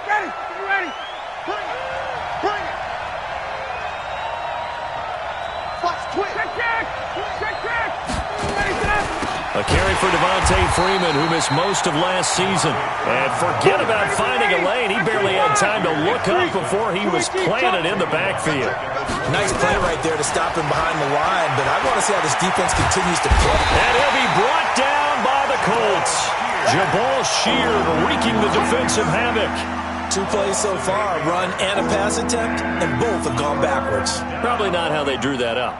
Ready. Bring it. Watch, twist. Check. A carry for Devontae Freeman, who missed most of last season. And forget about finding a lane. He barely had time to look up before he was planted in the backfield. Nice play right there to stop him behind the line, but I want to see how this defense continues to play. And he'll be brought down by the Colts. Jabal Sheard wreaking the defensive havoc. 2 plays so far, run and a pass attempt, and both have gone backwards. Probably not how they drew that up.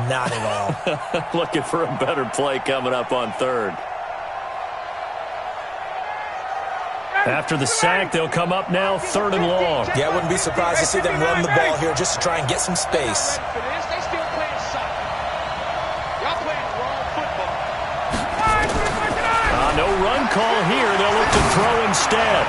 Not at all. Looking for a better play coming up on third. After the sack, they'll come up now 3rd and long. Yeah, I wouldn't be surprised to see them run the ball here just to try and get some space. No run call here. They'll look to throw instead.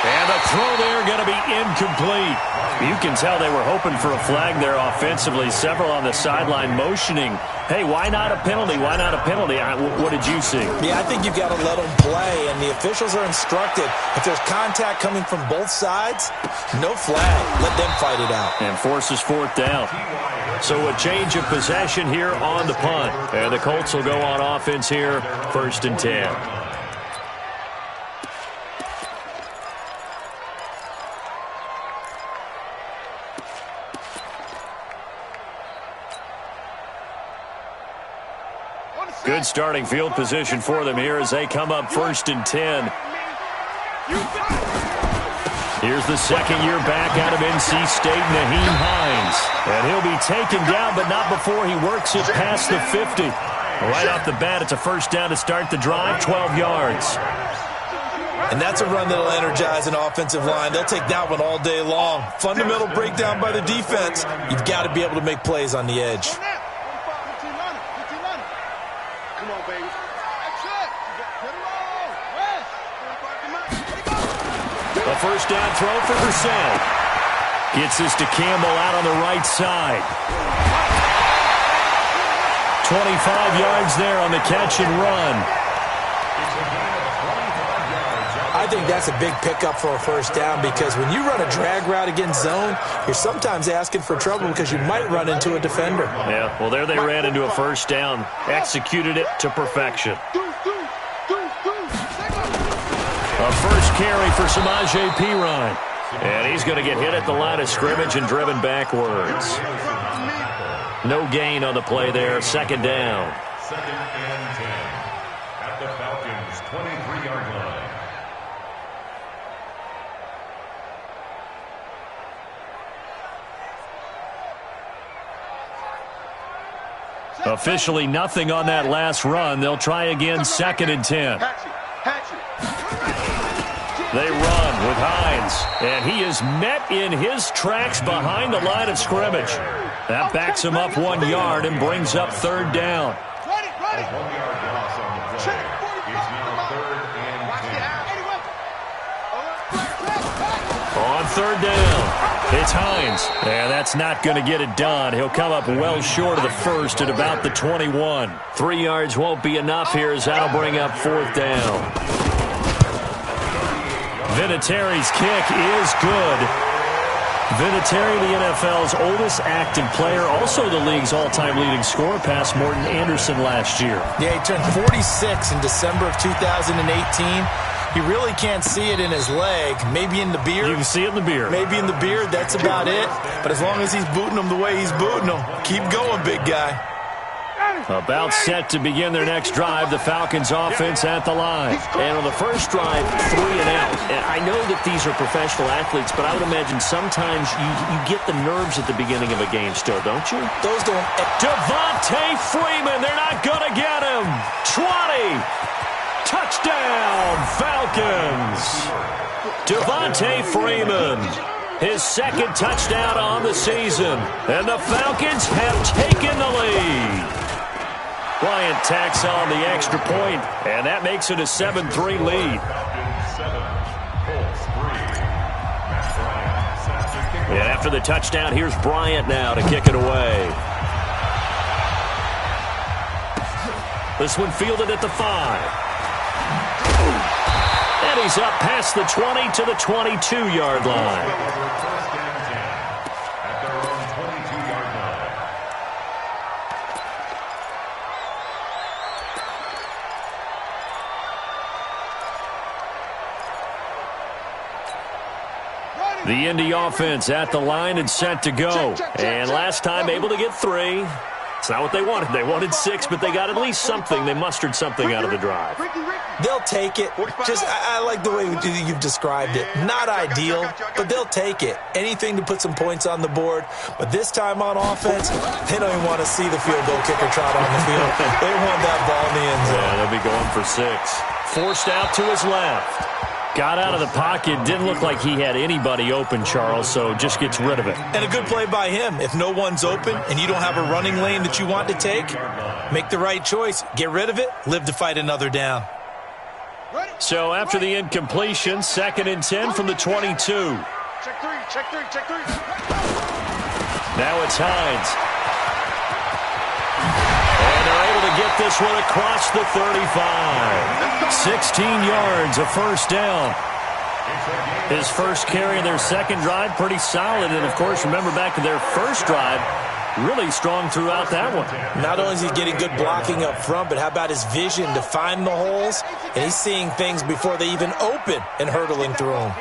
And the throw there going to be incomplete. You can tell they were hoping for a flag there offensively. Several on the sideline motioning, hey, why not a penalty? Why not a penalty? What did you see? Yeah, I think you've got to let them play, and the officials are instructed. If there's contact coming from both sides, no flag. Let them fight it out. And forces 4th down. So a change of possession here on the punt. And the Colts will go on offense here, 1st and 10. Good starting field position for them here as they come up 1st and 10. Here's the second-year back out of NC State, Nyheim Hines. And he'll be taken down, but not before he works it past the 50. Right off the bat, it's a 1st down to start the drive, 12 yards. And that's a run that'll energize an offensive line. They'll take that one all day long. Fundamental breakdown by the defense. You've got to be able to make plays on the edge. A 1st down throw for Brissett. Gets this to Campbell out on the right side. 25 yards there on the catch and run. I think that's a big pickup for a 1st down because when you run a drag route against zone, you're sometimes asking for trouble because you might run into a defender. Yeah, well, there they ran into a 1st down. Executed it to perfection. A 1st carry for Samaje Perine. And he's going to get hit at the line of scrimmage and driven backwards. No gain on the play there. 2nd down. 2nd and 10 at the Falcons' 23-yard line. Officially nothing on that last run. They'll try again 2nd and 10. They run with Hines, and he is met in his tracks behind the line of scrimmage. That backs him up 1 yard and brings up 3rd down. A 1-yard loss on the play. It's now 3rd and 10. On 3rd down, it's Hines, and that's not going to get it done. He'll come up well short of the 1st at about the 21. 3 yards won't be enough here as that'll bring up 4th down. Vinatieri's kick is good. Vinatieri, the NFL's oldest active player, also the league's all-time leading scorer, past Morton Anderson last year. Yeah, he turned 46 in December of 2018. He really can't see it in his leg, maybe in the beard. You can see it in the beard. Maybe in the beard, that's about it. But as long as he's booting them the way he's booting them, keep going, big guy. About set to begin their next drive, the Falcons offense at the line. And on the first drive, 3 and out. And I know that these are professional athletes, but I would imagine sometimes you get the nerves at the beginning of a game still, don't you? Those don't... Devontae Freeman, they're not going to get him. 20. Touchdown, Falcons. Devontae Freeman. His 2nd touchdown on the season. And the Falcons have taken the lead. Bryant tacks on the extra point, and that makes it a 7-3 lead. And after the touchdown, here's Bryant now to kick it away. This one fielded at the 5. And he's up past the 20 to the 22-yard line. First and 10 at their own 22-yard line. The Indy offense at the line and set to go. And last time able to get 3. It's not what they wanted. They wanted 6, but they got at least something. They mustered something out of the drive. They'll take it. Just, I like the way you've described it. Not ideal, but they'll take it. Anything to put some points on the board. But this time on offense, they don't even want to see the field goal kicker trot on the field. They want that ball in the end zone. Yeah, they'll be going for 6. Forced out to his left. Got out of the pocket. Didn't look like he had anybody open, Charles, so just gets rid of it. And a good play by him. If no one's open and you don't have a running lane that you want to take, make the right choice. Get rid of it. Live to fight another down. So after the incompletion, 2nd and 10 from the 22. Check 3, check 3, check 3. Now it's Hines. And they're able to get this one across the 35. 16 yards, a first down. His first carry in their second drive, pretty solid. And, of course, remember back to their first drive, really strong throughout that one. Not only is he getting good blocking up front, but how about his vision to find the holes? And he's seeing things before they even open and hurdling through them.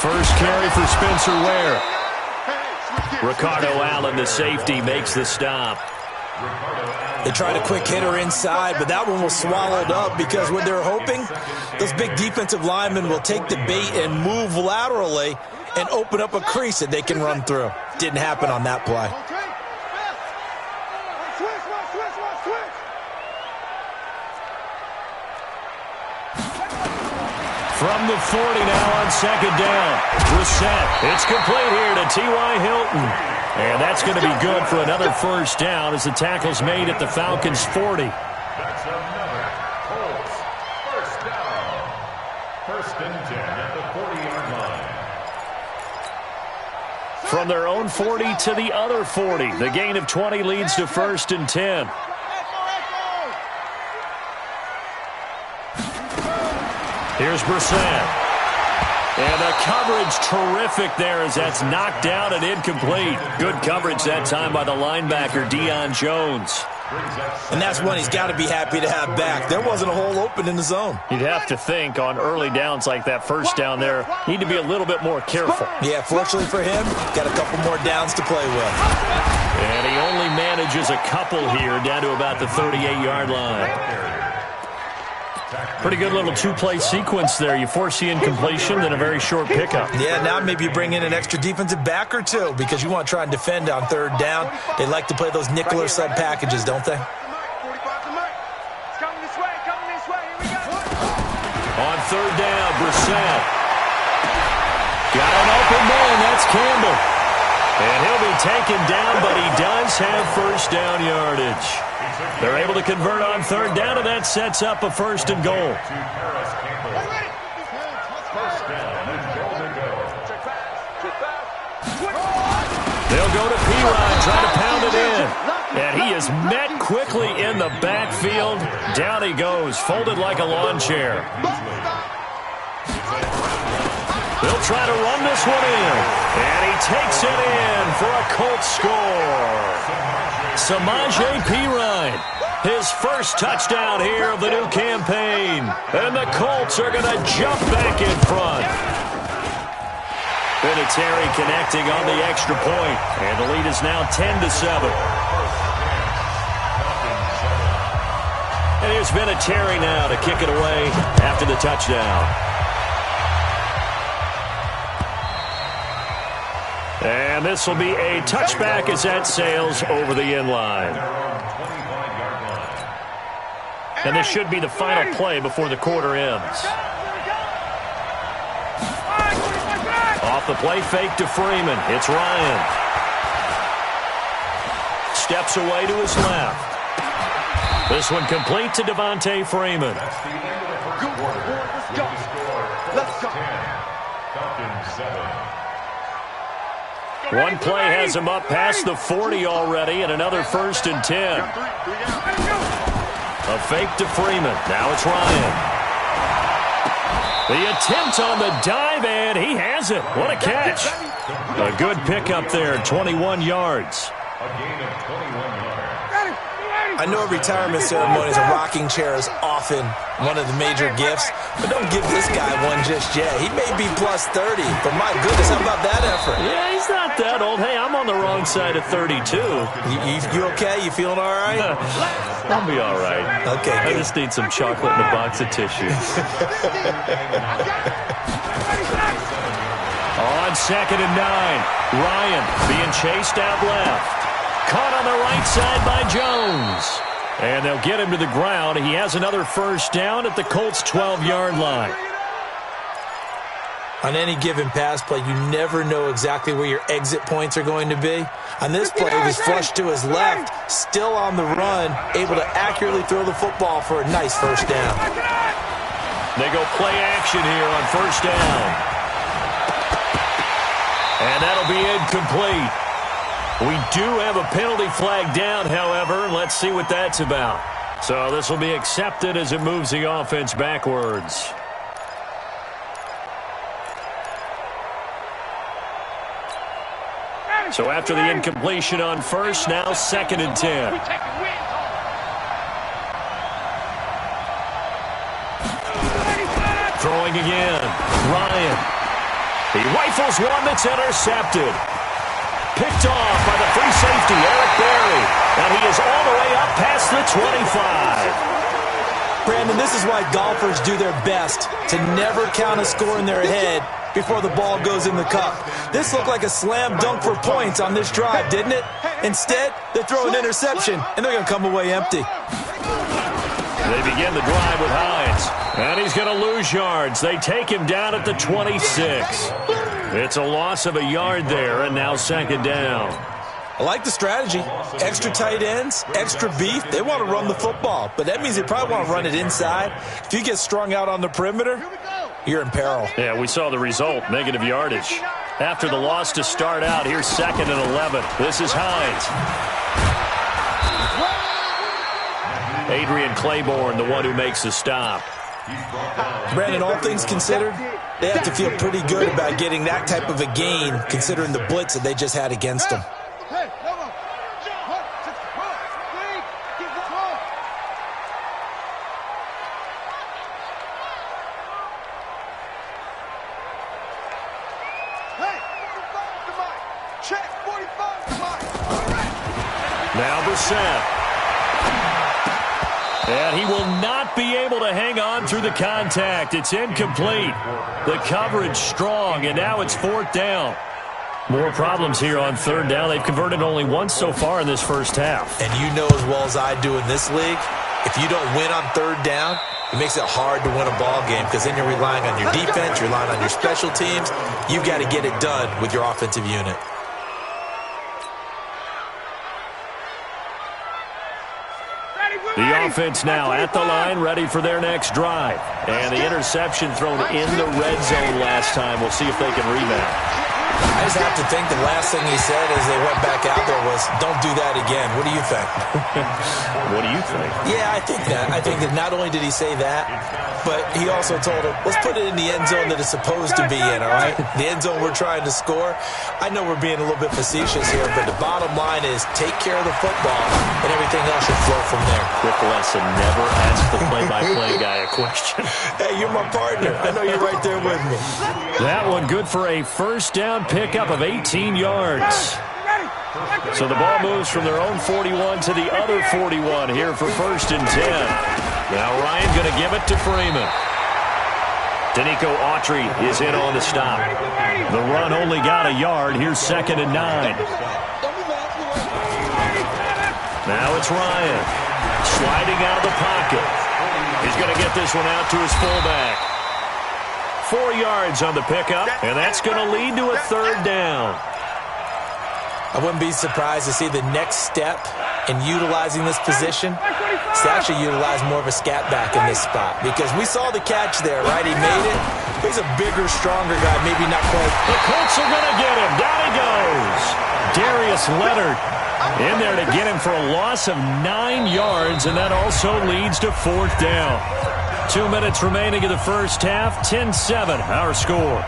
First carry for Spencer Ware. Ricardo Allen, the safety, makes the stop. They tried a quick hitter inside, but that one was swallowed up because what they're hoping, those big defensive linemen will take the bait and move laterally and open up a crease that they can run through. Didn't happen on that play. From the 40 now on second down. Brissett. It's complete here to T.Y. Hilton. And that's going to be good for another first down as the tackle's made at the Falcons' 40. That's another Colts first down. 1st and 10 at the 40-yard line. From their own 40 to the other 40. The gain of 20 leads to 1st and 10. Here's Brissett. And the coverage terrific there as that's knocked down and incomplete. Good coverage that time by the linebacker, Deion Jones. And that's one he's got to be happy to have back. There wasn't a hole open in the zone. You'd have to think on early downs like that first down there, need to be a little bit more careful. Yeah, fortunately for him, got a couple more downs to play with. And he only manages a couple here down to about the 38-yard line. Pretty good little two-play sequence there. You force the incompletion, then a very short pickup. Yeah, now maybe you bring in an extra defensive back or two because you want to try and defend on 3rd down. They like to play those nickel or sub packages, don't they? On 3rd down, Brissett. Got an open man. That's Campbell. And he'll be taken down, but he does have first down yardage. They're able to convert on 3rd down, and that sets up a 1st and goal. They'll go to P-Rod, try to pound it in. And he is met quickly in the backfield. Down he goes, folded like a lawn chair. They'll try to run this one in. And he takes it in for a Colts score. Samaje Perine, his first touchdown here of the new campaign. And the Colts are going to jump back in front. Vinatieri connecting on the extra point. And the lead is now 10-7. And here's Vinatieri now to kick it away after the touchdown. And this will be a touchback as that sails over the end line. And this should be the final play before the quarter ends. Off the play fake to Freeman. It's Ryan. Steps away to his left. This one complete to Devontae Freeman. One play has him up past the 40 already, and another 1st and 10. A fake to Freeman. Now it's Ryan. The attempt on the dive, and he has it. What a catch. A good pickup there, 21 yards. A gain of 21 yards. I know at retirement ceremonies, a rocking chair is often one of the major gifts, but don't give this guy one just yet. He may be plus 30, but my goodness, how about that effort? Yeah, he's not that old. Hey, I'm on the wrong side of 32. You okay? You feeling all right? I'll be all right. Okay, I good. just need some chocolate and a box of tissues. On 2nd and 9, Ryan being chased out left. Caught on the right side by Jones. And they'll get him to the ground. He has another first down at the Colts' 12-yard line. On any given pass play, you never know exactly where your exit points are going to be. On this play, he was flushed to his left, still on the run, able to accurately throw the football for a nice first down. They go play action here on first down. And that'll be incomplete. We do have a penalty flag down, however. Let's see what that's about. So this will be accepted as it moves the offense backwards. So after the incompletion on first, now 2nd and 10. Throwing again. Ryan. He rifles one that's intercepted. Picked off by the free safety, Eric Berry. And he is all the way up past the 25. Brandon, this is why golfers do their best to never count a score in their head before the ball goes in the cup. This looked like a slam dunk for points on this drive, didn't it? Instead, they throw an interception, and they're going to come away empty. They begin the drive with Hines. And he's going to lose yards. They take him down at the 26. It's a loss of a yard there, and now 2nd down. I like the strategy. Extra tight ends, extra beef. They want to run the football, but that means they probably want to run it inside. If you get strung out on the perimeter, you're in peril. Yeah, we saw the result, negative yardage. After the loss to start out, here's 2nd and 11. This is Hines. Adrian Claiborne, the one who makes the stop. Brandon, all things considered, they have to feel pretty good about getting that type of a gain, considering the blitz that they just had against them. Now Brissett. And he will not be able to hang on through the contact. It's incomplete. The coverage strong, and now it's 4th down. More problems here on 3rd down. They've converted only once so far in this first half. And you know as well as I do in this league, if you don't win on 3rd down, it makes it hard to win a ball game because then you're relying on your defense, you're relying on your special teams. You've got to get it done with your offensive unit. The offense now at the line, ready for their next drive. And the interception thrown in the red zone last time. We'll see if they can rebound. I just have to think the last thing he said as they went back out there was, don't do that again. What do you think? What do you think? Yeah, I think that. I think that not only did he say that, but he also told him, let's put it in the end zone that it's supposed to be in, all right? The end zone we're trying to score. I know we're being a little bit facetious here, but the bottom line is take care of the football, and everything else should flow from there. Quick lesson, never ask the play-by-play guy a question. Hey, you're my partner. I know you're right there with me. That one good for a first down pickup of 18 yards. So the ball moves from their own 41 to the other 41 here for 1st and 10. Now Ryan going to give it to Freeman. Danico Autry is in on the stop. The run only got a yard. Here's 2nd and 9. Now it's Ryan sliding out of the pocket. He's going to get this one out to his fullback. 4 yards on the pickup, and that's going to lead to a 3rd down. I wouldn't be surprised to see the next step in utilizing this position is to actually utilize more of a scat back in this spot. Because we saw the catch there, right? He made it. He's a bigger, stronger guy, maybe not quite. The Colts are going to get him. Down he goes. Darius Leonard in there to get him for a loss of 9 yards, and that also leads to 4th down. 2 minutes remaining in the first half. 10-7, our score.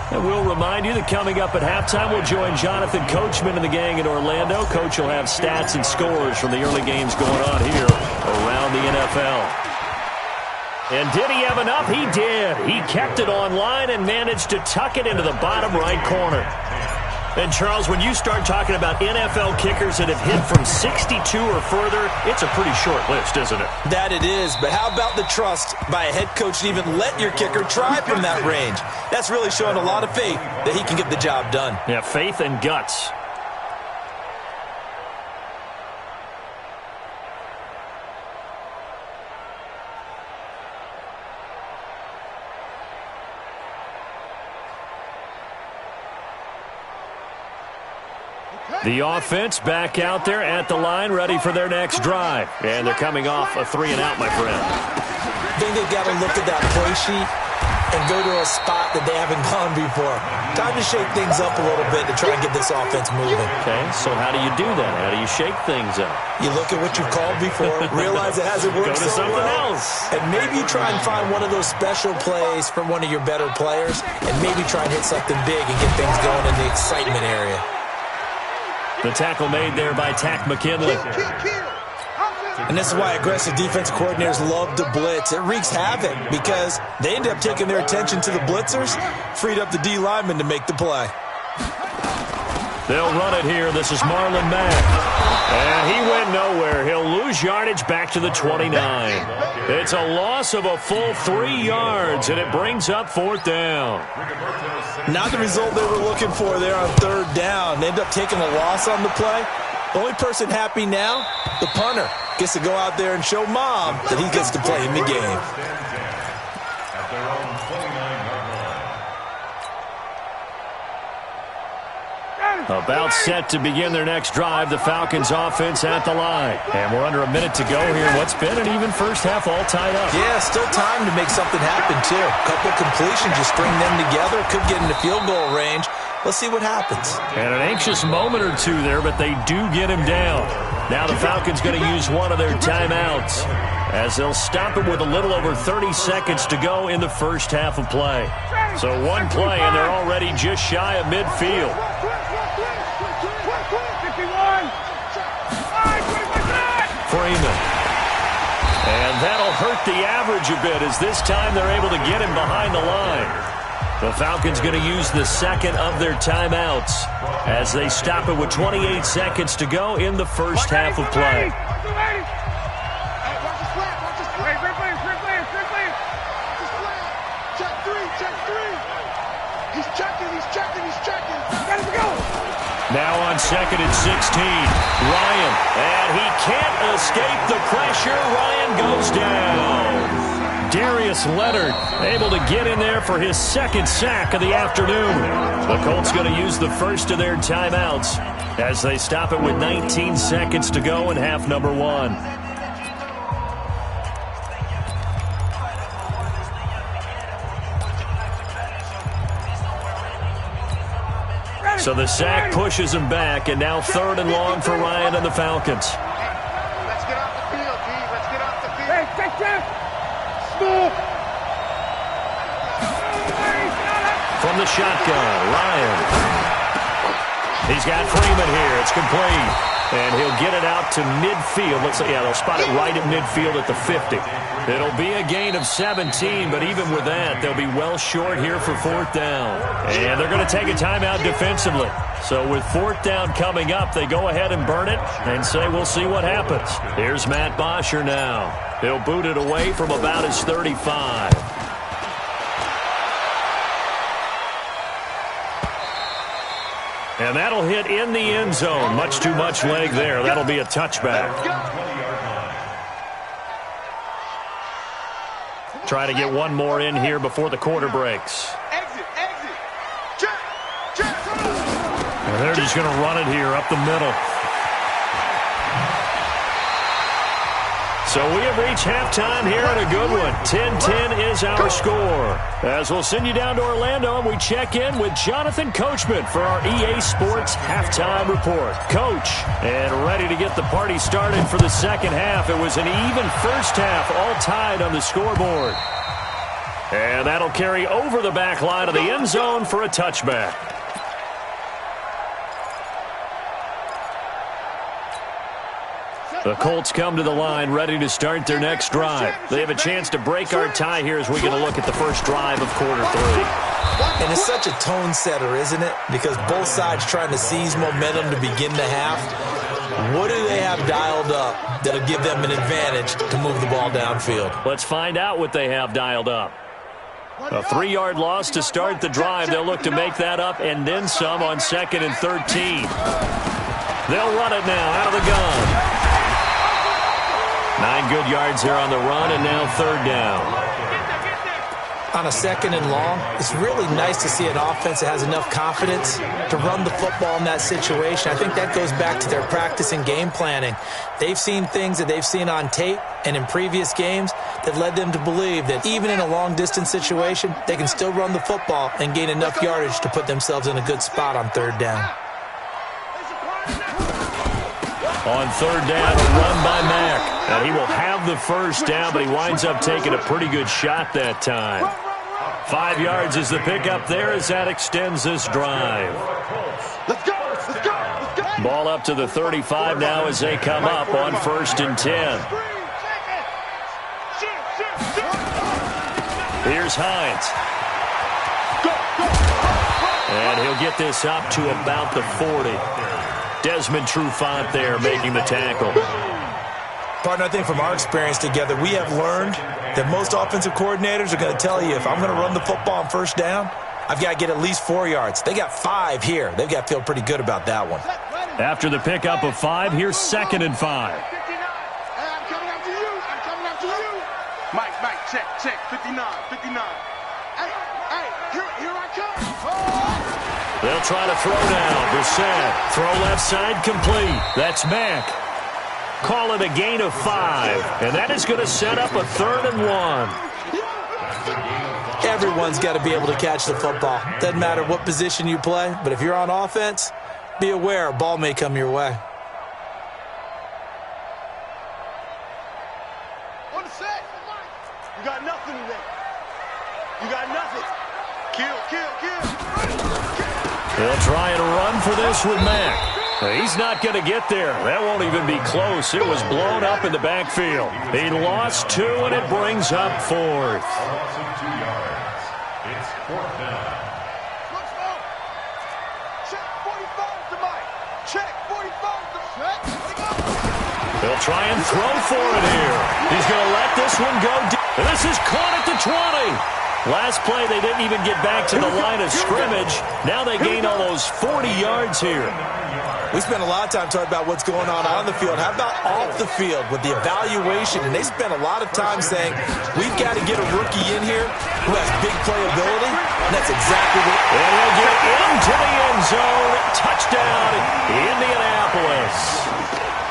And we'll remind you that coming up at halftime, we'll join Jonathan Coachman and the gang in Orlando. Coach will have stats and scores from the early games going on here around the NFL. And did he have enough? He did. He kept it online and managed to tuck it into the bottom right corner. And, Charles, when you start talking about NFL kickers that have hit from 62 or further, it's a pretty short list, isn't it? That it is, but how about the trust by a head coach to even let your kicker try from that range? That's really showing a lot of faith that he can get the job done. Yeah, faith and guts. The offense back out there at the line, ready for their next drive. And they're coming off a 3-and-out, my friend. I think they've got to look at that play sheet and go to a spot that they haven't gone before. Time to shake things up a little bit to try and get this offense moving. Okay, so how do you do that? How do you shake things up? You look at what you've called before, realize it hasn't worked Go to so something well, else. and maybe you try and find one of those special plays from one of your better players, and maybe try and hit something big and get things going in the excitement area. The tackle made there by Tack McKinley. And this is why aggressive defense coordinators love to blitz. It wreaks havoc because they end up taking their attention to the blitzers, freed up the D lineman to make the play. They'll run it here. This is Marlon Mack. And he went nowhere. He'll lose yardage back to the 29. It's a loss of a full 3 yards, and it brings up 4th down. Not the result they were looking for there on 3rd down. They end up taking a loss on the play. The only person happy now, the punter, gets to go out there and show Mom that he gets to play in the game. About set to begin their next drive, the Falcons offense at the line. And we're under a minute to go here. What's been an even first half all tied up. Yeah, still time to make something happen, too. A couple completions, just string them together. Could get into field goal range. Let's see what happens. And an anxious moment or two there, but they do get him down. Now the Falcons going to use one of their timeouts as they'll stop it with a little over 30 seconds to go in the first half of play. So one play, and they're already just shy of midfield. Freeman. And that'll hurt the average a bit as this time they're able to get him behind the line. The Falcons going to use the second of their timeouts as they stop it with 28 seconds to go in the first half of play. Now on 2nd and 16, Ryan, and he can't escape the pressure. Ryan goes down. Darius Leonard able to get in there for his 2nd sack of the afternoon. The Colts going to use the first of their timeouts as they stop it with 19 seconds to go in half number 1. So the sack pushes him back, and now 3rd and long for Ryan and the Falcons. Let's get off the field, D. Let's get off the field. Hey, take that. Smooth. From the shotgun, Ryan. He's got Freeman here. It's complete. And he'll get it out to midfield. Let's say, yeah, they'll spot it right at midfield at the 50. It'll be a gain of 17, but even with that, they'll be well short here for 4th down. And they're going to take a timeout defensively. So with 4th down coming up, they go ahead and burn it and say we'll see what happens. Here's Matt Bosher now. He'll boot it away from about his 35. And that'll hit in the end zone. Much too much leg there. That'll be a touchback. Try to get one more in here before the quarter breaks. And they're just going to run it here up the middle. So we have reached halftime here in a good one. 10-10 is our score. As we'll send you down to Orlando, and we check in with Jonathan Coachman for our EA Sports Halftime Report. Coach, and ready to get the party started for the second half. It was an even first half, all tied on the scoreboard. And that'll carry over the back line of the end zone for a touchback. The Colts come to the line ready to start their next drive. They have a chance to break our tie here as we get a look at the first drive of quarter three. And it's such a tone setter, isn't it? Because both sides trying to seize momentum to begin the half. What do they have dialed up that'll give them an advantage to move the ball downfield? Let's find out what they have dialed up. A 3-yard loss to start the drive. They'll look to make that up and then some on 2nd and 13. They'll run it now out of the gun. 9 good yards there on the run, and now 3rd down. On a 2nd and long, it's really nice to see an offense that has enough confidence to run the football in that situation. I think that goes back to their practice and game planning. They've seen things that they've seen on tape and in previous games that led them to believe that even in a long-distance situation, they can still run the football and gain enough yardage to put themselves in a good spot on 3rd down. On 3rd down, a run by Mack. And he will have the first down, but he winds up taking a pretty good shot that time. 5 yards is the pickup there as that extends this drive. Let's go! Let's go! Let's go! Ball up to the 35 now as they come up on 1st and 10. Here's Hines. And he'll get this up to about the 40. Desmond Trufant there making the tackle. Partner, I think from our experience together, we have learned that most offensive coordinators are going to tell you, if I'm going to run the football on 1st down, I've got to get at least 4 yards. They got 5 here. They've got to feel pretty good about that one. After the pickup of 5, here's 2nd and 5. I'm coming after you. I'm coming after you. Mike, check. 59. Hey, here I come. Oh. They'll try to throw now. Brissett. Throw left side complete. That's Mack. Call it a gain of 5. And that is going to set up a 3rd and 1. Everyone's got to be able to catch the football. Doesn't matter what position you play, but if you're on offense, be aware a ball may come your way. On the set. You got nothing today. You got nothing. Kill. They'll try and run for this with Mack. He's not going to get there. That won't even be close. It was blown up in the backfield. He lost 2, and it brings up 4th. It's 4th down. Check 45 to Mike. Check 45 to Mike. They'll try and throw for it here. He's going to let this one go deep. And this is caught at the 20. Last play, they didn't even get back to the line of scrimmage. Now they gain almost 40 yards here. We spent a lot of time talking about what's going on the field. How about off the field with the evaluation? And they spent a lot of time saying, we've got to get a rookie in here who has big playability. And that's exactly what... And they'll get into the end zone. Touchdown, Indianapolis.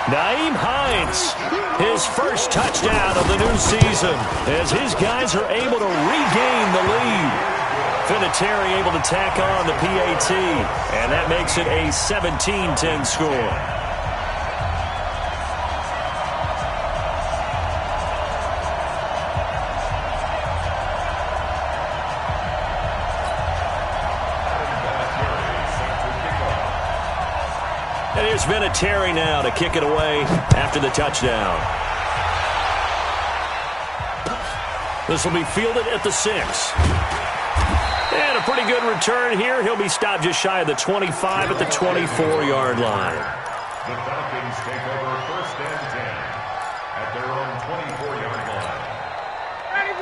Nyheim Hines, his first touchdown of the new season as his guys are able to regain the lead. Vinatieri able to tack on the PAT, and that makes it a 17-10 score. And here's Vinatieri now to kick it away after the touchdown. This will be fielded at the 6. And a pretty good return here. He'll be stopped just shy of the 25 at the 24-yard line. The Falcons take over 1st and 10 at their own 24-yard line.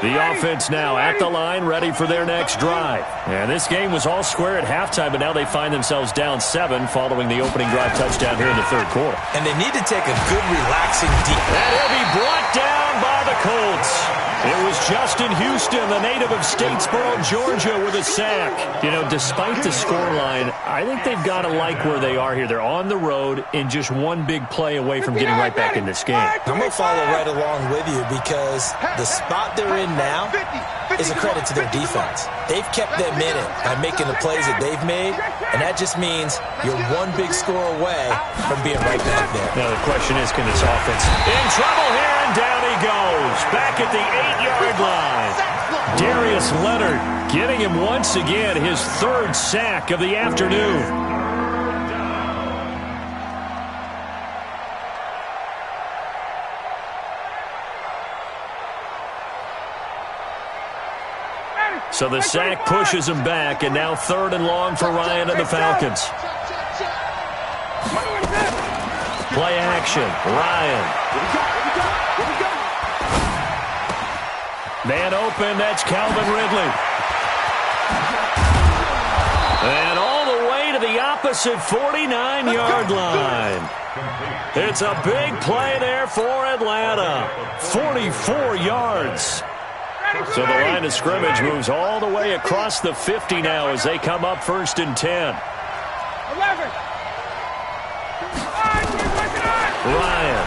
The offense now at the line, ready for their next drive. And this game was all square at halftime, but now they find themselves down 7 following the opening drive touchdown here in the 3rd quarter. And they need to take a good, relaxing deep. And he'll be brought down by the Colts. It was Justin Houston, the native of Statesboro, Georgia, with a sack. You know, despite the scoreline, I think they've got to like where they are here. They're on the road and just one big play away from getting right back in this game. I'm going to follow right along with you because the spot they're in now is a credit to their defense. They've kept them in it by making the plays that they've made, and that just means you're one big score away from being right back there. Now the question is, can this offense... In trouble here, and down he goes. Back at the 8-yard line. Darius Leonard getting him once again his third sack of the afternoon. So the sack pushes him back, and now 3rd and long for Ryan and the Falcons. Play action, Ryan. Man open, that's Calvin Ridley. And all the way to the opposite 49-yard line. It's a big play there for Atlanta. 44 yards. So the line of scrimmage moves all the way across the 50 now as they come up 1st and 10. 11. Ryan.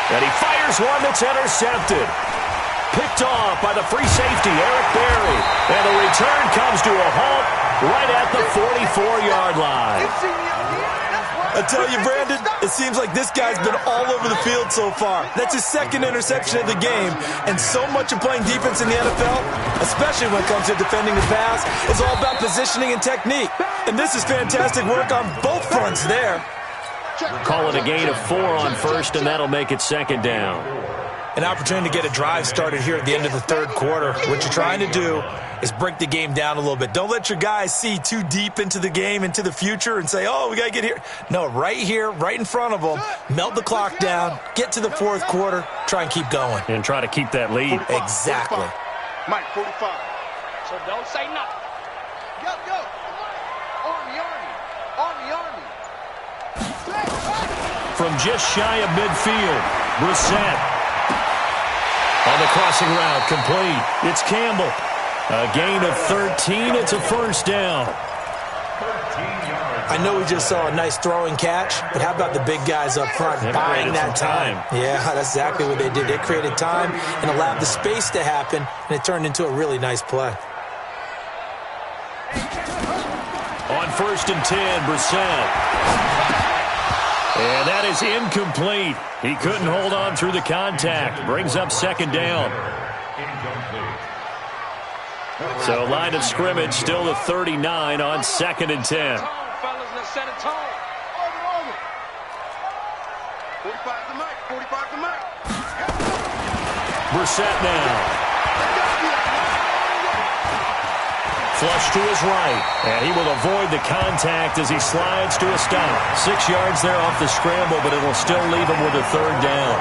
And he fires one that's intercepted. Picked off by the free safety, Eric Berry. And the return comes to a halt right at the 44-yard line. I tell you, Brandon, it seems like this guy's been all over the field so far. That's his 2nd interception of the game. And so much of playing defense in the NFL, especially when it comes to defending the pass, is all about positioning and technique. And this is fantastic work on both fronts there. Call it a gain of 4 on 1st, and that'll make it 2nd down. An opportunity to get a drive started here at the end of the 3rd quarter. What you're trying to do is break the game down a little bit. Don't let your guys see too deep into the game, into the future, and say, oh, we got to get here. No, right here, right in front of them, melt the clock down, get to the 4th quarter, try and keep going. And try to keep that lead. 45, Exactly. 45. Mike, 45. So don't say nothing. Yo, yo. Army, Army. Army, Army. From just shy of midfield, Brissett. On the crossing route, complete. It's Campbell. A gain of 13. It's a 1st down. I know we just saw a nice throwing catch, but how about the big guys up front buying that time? Yeah, that's exactly what they did. They created time and allowed the space to happen, and it turned into a really nice play. On 1st and 10, Brissett. And that is incomplete. He couldn't hold on through the contact. Brings up 2nd down. So line of scrimmage still the 39 on 2nd and 10. Fellas, let's set a tone. 45 to Mike. 45 to Mike. Brissett now. Flush to his right, and he will avoid the contact as he slides to a stop. 6 yards there off the scramble, but it will still leave him with a 3rd down.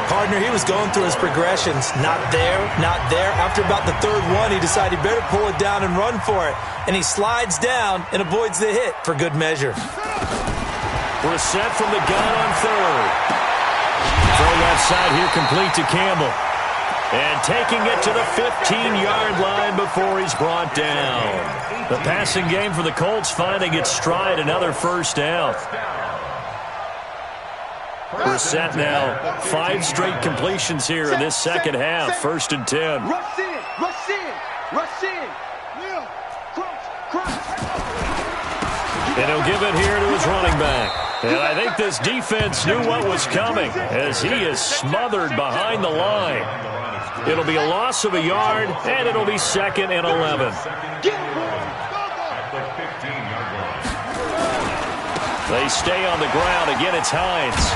Partner, he was going through his progressions. Not there, not there. After about the 3rd one, he decided he better pull it down and run for it. And he slides down and avoids the hit for good measure. Brissett from the gun on 3rd. Throw left side here complete to Campbell. And taking it to the 15-yard line before he's brought down. The passing game for the Colts finding its stride, another 1st down. Brissett now 5 straight completions here in this 2nd half, 1st and 10. Rush in, rush in, rush in. Yeah, crunch. And he'll give it here to his running back. And I think this defense knew what was coming as he is smothered behind the line. It'll be a loss of a yard, and it'll be 2nd and 11. They stay on the ground. Again, it's Hines.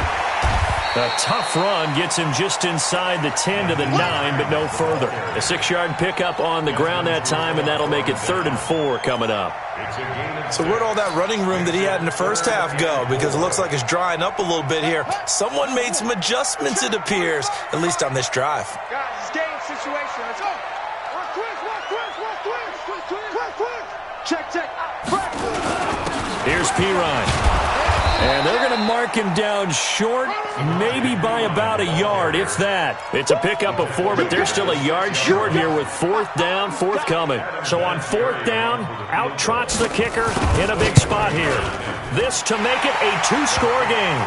A tough run gets him just inside the 10 to the 9, but no further. A 6-yard pickup on the ground that time, and that'll make it 3rd and 4 coming up. So where'd all that running room that he had in the 1st half go? Because it looks like it's drying up a little bit here. Someone made some adjustments, it appears, at least on this drive. Guys, it's game situation. Let's go. Check. Here's Pirine. And they're going to mark him down short, maybe by about a yard, if that. It's a pickup of 4, but they're still a yard short here with 4th down, forthcoming. So on 4th down, out trots the kicker in a big spot here. This to make it a 2-score game.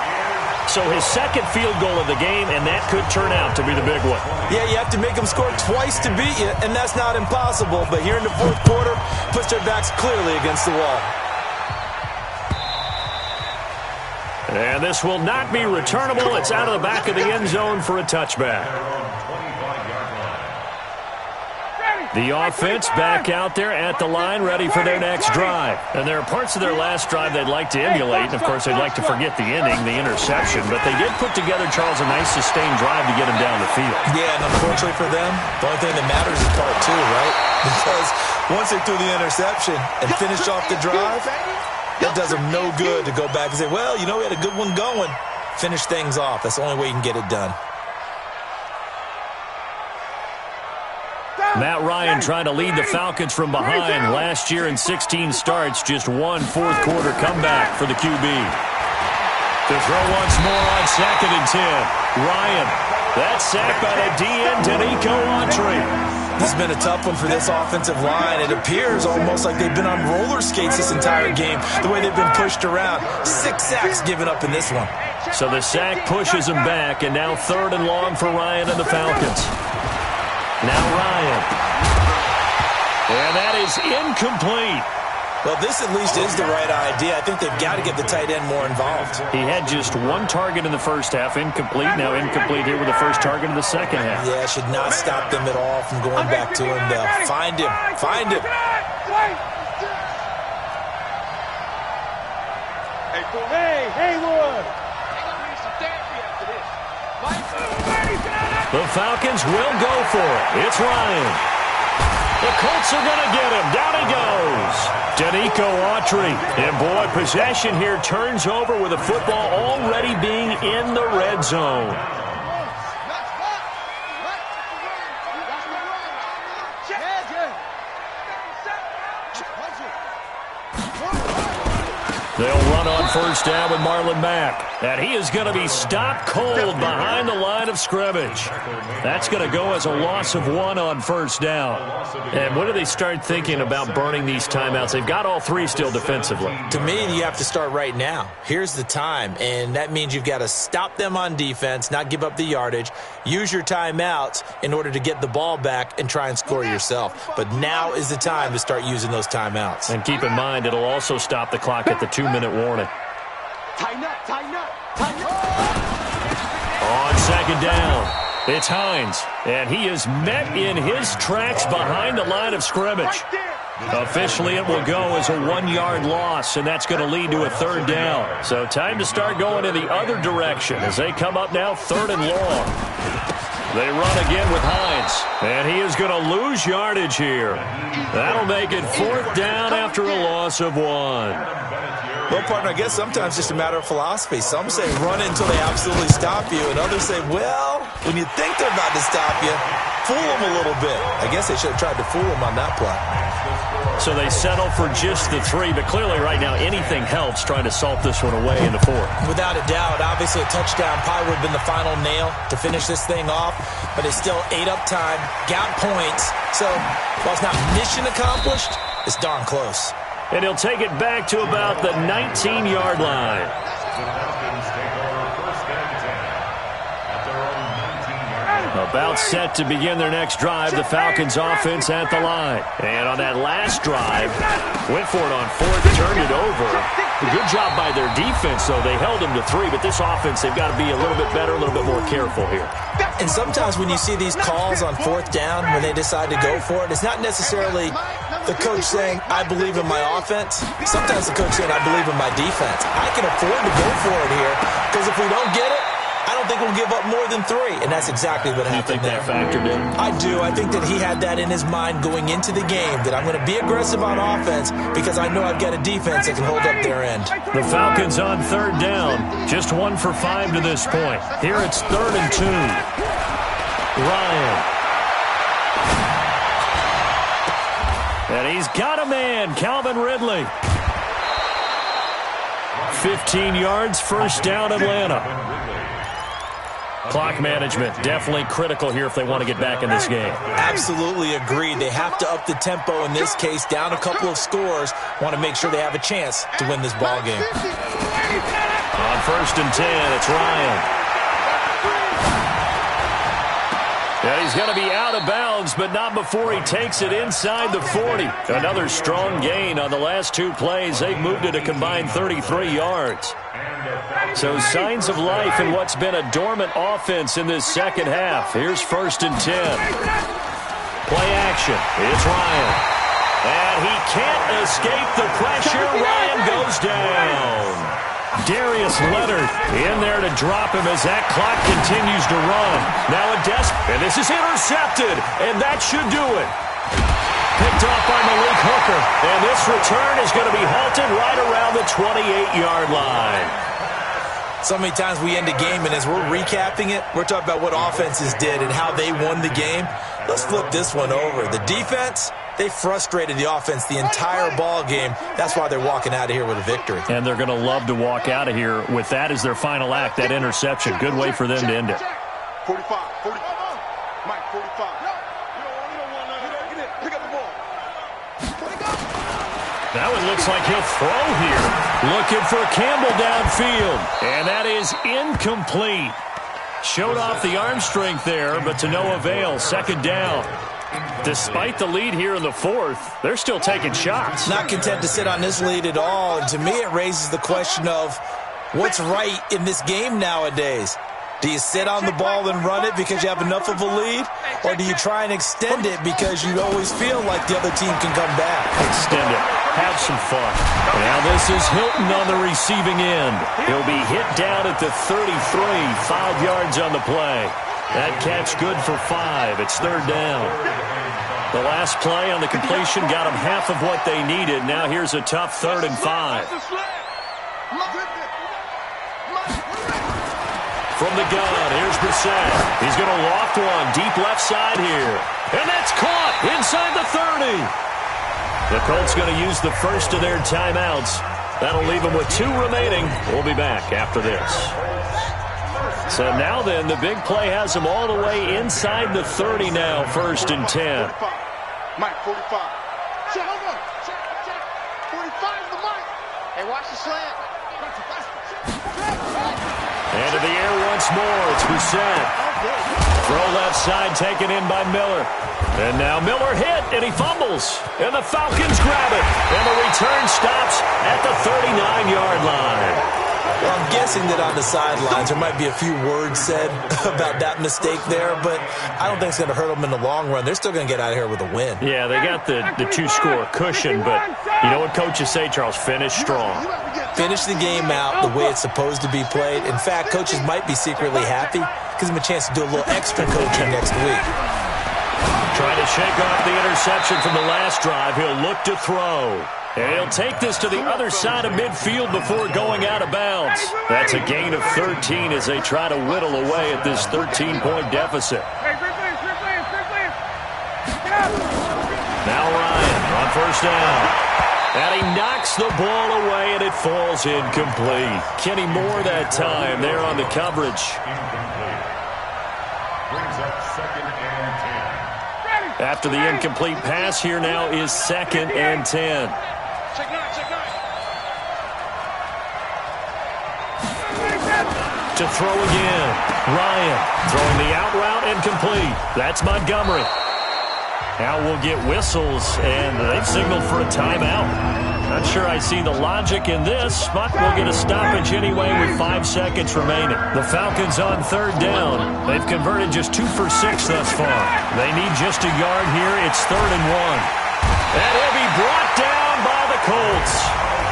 So his second field goal of the game, and that could turn out to be the big one. Yeah, you have to make them score twice to beat you, and that's not impossible. But here in the 4th quarter, puts their backs clearly against the wall. And this will not be returnable. It's out of the back of the end zone for a touchback. The offense back out there at the line, ready for their next drive. And there are parts of their last drive they'd like to emulate. And, of course, they'd like to forget the ending, the interception. But they did put together, Charles, a nice sustained drive to get them down the field. Yeah, and unfortunately for them, the only thing that matters is part 2, right? Because once they threw the interception and finished off the drive, that does them no good to go back and say, well, you know, we had a good one going. Finish things off. That's the only way you can get it done. Matt Ryan trying to lead the Falcons from behind. Last year in 16 starts, just 1 fourth-quarter comeback for the QB. To throw once more on 2nd and 10. Ryan, that's sacked by the DN, Denico Autry. This has been a tough one for this offensive line. It appears almost like they've been on roller skates this entire game, the way they've been pushed around. 6 sacks given up in this one. So the sack pushes them back, and now 3rd and long for Ryan and the Falcons. Now Ryan. And that is incomplete. Well, this at least is the right idea. I think they've got to get the tight end more involved. He had just 1 target in the first half, incomplete. Now incomplete here with the first target of the second half. Yeah, should not stop them at all from going back to him. Find him. Find him. Hey, Haywood. The Falcons will go for it. It's Ryan. The Colts are going to get him. Down he goes. Denico Autry. And, boy, possession here turns over with the football already being in the red zone. They'll run on 1st down with Marlon Mack. And he is going to be stopped cold behind the line of scrimmage. That's going to go as a loss of 1 on 1st down. And when do they start thinking about burning these timeouts? They've got all 3 still defensively. To me, you have to start right now. Here's the time, and that means you've got to stop them on defense, not give up the yardage, use your timeouts in order to get the ball back and try and score yourself. But now is the time to start using those timeouts. And keep in mind, it'll also stop the clock at the 2-minute warning. Tighten up, tighten up, tighten up. On 2nd down, it's Hines, and he is met in his tracks behind the line of scrimmage. Officially, it will go as a 1-yard loss, and that's going to lead to a 3rd down. So time to start going in the other direction as they come up now 3rd and long. They run again with Hines, and he is going to lose yardage here. That'll make it 4th down after a loss of 1. Well, partner, I guess sometimes it's just a matter of philosophy. Some say run until they absolutely stop you, and others say, well, when you think they're about to stop you, fool them a little bit. I guess they should have tried to fool them on that play. So they settle for just the 3, but clearly right now anything helps trying to salt this one away in the 4th. Without a doubt, obviously a touchdown probably would have been the final nail to finish this thing off, but it's still 8 up time, got points. So while it's not mission accomplished, it's darn close. And he'll take it back to about the 19-yard line. About set to begin their next drive, the Falcons offense at the line. And on that last drive, went for it on 4th, turned it over. A good job by their defense, though. They held them to 3, but this offense, they've got to be a little bit better, a little bit more careful here. And sometimes when you see these calls on 4th down, when they decide to go for it, it's not necessarily the coach saying, I believe in my offense. Sometimes the coach saying, I believe in my defense. I can afford to go for it here, because if we don't get it, I don't think we'll give up more than 3, and that's exactly what happened there. You think that factored in? I do. I think that he had that in his mind going into the game, that I'm going to be aggressive on offense because I know I've got a defense that can hold up their end. The Falcons on 3rd down, just 1 for 5 to this point. Here it's 3rd and 2. Ryan. And he's got a man, Calvin Ridley. 15 yards, first down Atlanta. Clock management definitely critical here if they want to get back in this game. Absolutely agreed. They have to up the tempo in this case, down a couple of scores. Want to make sure they have a chance to win this ball game. On first and 10, it's Ryan. And he's going to be out of bounds, but not before he takes it inside the 40. Another strong gain on the last two plays. They've moved it a combined 33 yards. So signs of life in what's been a dormant offense in this second half. Here's first and 10. Play action. It's Ryan. And he can't escape the pressure. Ryan goes down. Darius Leonard in there to drop him as that clock continues to run. Now a and this is intercepted, and that should do it. Picked off by Malik Hooker, and this return is going to be halted right around the 28-yard line. So many times we end a game, and as we're recapping it, we're talking about what offenses did and how they won the game. Let's flip this one over. The defense, they frustrated the offense the entire ball game. That's why they're walking out of here with a victory. And they're going to love to walk out of here with that as their final act, that interception. Good way for them to end it. 45, 45. Mike, 45. You don't want to pick up the ball. Now it looks like he'll throw here. Looking for Campbell downfield. And that is incomplete. Showed off the arm strength there, but to no avail. Second down. Despite the lead here in the fourth, they're still taking shots. Not content to sit on this lead at all. And to me, it raises the question of what's right in this game nowadays. Do you sit on the ball and run it because you have enough of a lead? Or do you try and extend it because you always feel like the other team can come back? Extend it. Have some fun. Now this is Hilton on the receiving end. He'll be hit down at the 33, 5 yards on the play. That catch good for 5. It's third down. The last play on the completion got them half of what they needed. Now here's a tough 3rd and 5. From the gun, here's Brissett. He's going to loft one deep left side here. And that's caught inside the 30. The Colts going to use the first of their timeouts. That'll leave them with 2 remaining. We'll be back after this. So now then, the big play has them all the way inside the 30 now, first and 10. Mike, 45. Check, hold on. Check. 45 the Mike. Hey, watch the slant. And to the air once more, it's Brissett. Throw left side taken in by Miller. And now Miller hit, and he fumbles. And the Falcons grab it. And the return stops at the 39-yard line. Well, I'm guessing that on the sidelines there might be a few words said about that mistake there, but I don't think it's going to hurt them in the long run. They're still going to get out of here with a win. Yeah, they got the 2-score cushion, but you know what coaches say, Charles? Finish strong. Finish the game out the way it's supposed to be played. In fact, coaches might be secretly happy. Gives them a chance to do a little extra coaching next week. Trying to shake off the interception from the last drive. He'll look to throw. And he'll take this to the other side of midfield before going out of bounds. That's a gain of 13 as they try to whittle away at this 13-point deficit. Now Ryan on first down. And he knocks the ball away, and it falls incomplete. Kenny Moore that time there on the coverage. Brings up second and 10. After the incomplete pass, here now is second and 10. To throw again. Ryan throwing the out route incomplete. That's Montgomery. Now we'll get whistles, and they've signaled for a timeout. Not sure I see the logic in this, but we'll get a stoppage anyway with 5 seconds remaining. The Falcons on third down. They've converted just 2 for 6 thus far. They need just a yard here. It's 3rd and 1. And he'll be brought down by the Colts.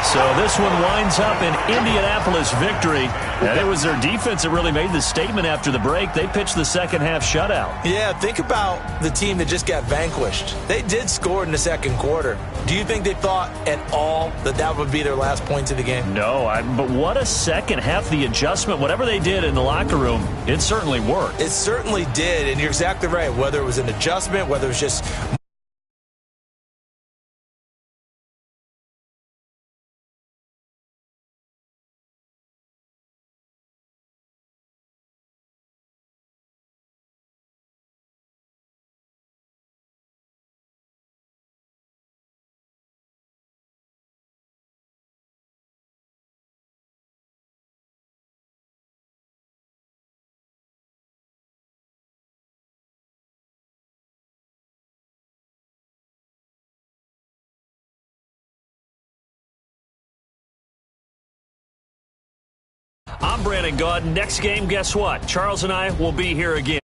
So this one winds up an Indianapolis victory. And it was their defense that really made the statement after the break. They pitched the second half shutout. Yeah, think about the team that just got vanquished. They did score in the second quarter. Do you think they thought at all that that would be their last points of the game? No, but what a second half. The adjustment, whatever they did in the locker room, it certainly worked. It certainly did, and you're exactly right. Whether it was an adjustment, whether it was just I'm Brandon Gaudin. Next game, guess what? Charles and I will be here again.